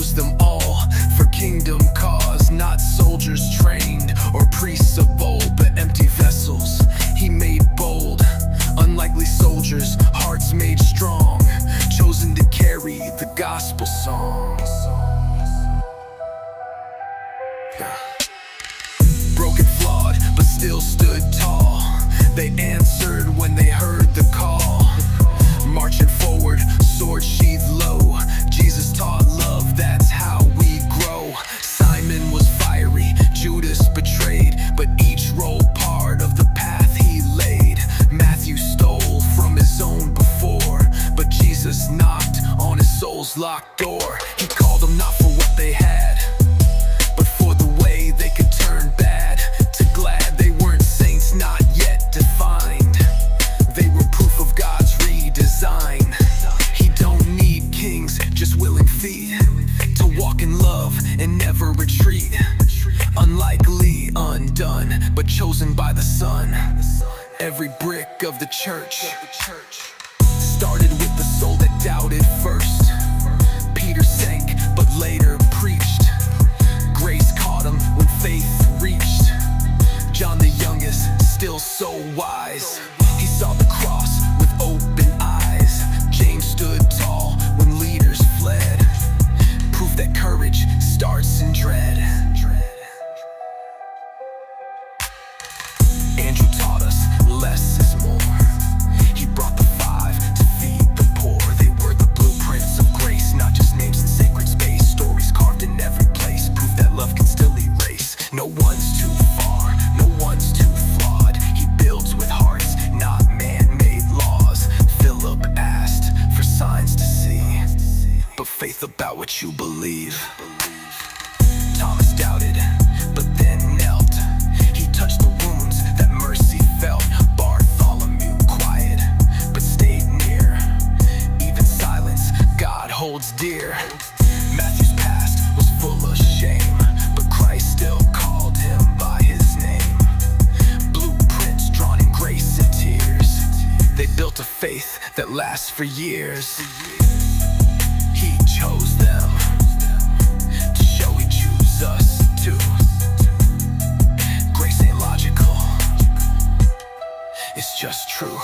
chose them all for kingdom cause, not soldiers trained or priests of old, but empty vessels he made bold. Unlikely soldiers, hearts made strong, chosen to carry the gospel song. Broken, flawed, but still stood tall. They answered when they heard the call. Marching forward, sword sheathed low. Jesus taught love, that's how we grow. Simon was fiery, Judas betrayed, but each role part of the path he laid. Matthew stole from his own before, but Jesus knocked on his soul's locked door. He called them not for what they had, but for the way they could turn bad to glad. They weren't saints, not yet defined. They were proof of God's redesign. He don't need kings, just willing feet to walk in love and never retreat. Unlikely, undone, but chosen by the Son. Every brick of the church started with the soul that doubted first. Peter sank, but later preached. Grace caught him when faith reached. John the youngest, still so wise, he saw the cross with open eyes. James stood tall when leaders fled, proof that courage starts in dread. Andrew taught us less is more. He brought the 5 to feed the poor. They were the blueprints of grace, not just names in sacred space. Stories carved in every place, proof that love can still erase. No one's too far, no one's too flawed. He builds with hearts, not man-made laws. Philip asked for signs to see, but faith about what you believe. Thomas doubted, but then knelt. He touched the wounds that mercy felt. Bartholomew quiet, but stayed near. Even silence God holds dear. Matthew's past was full of shame, but Christ still called him by his name. Blueprints drawn in grace and tears, they built a faith that lasts for years. He chose them to show he chooses us too. Grace ain't logical, it's just true.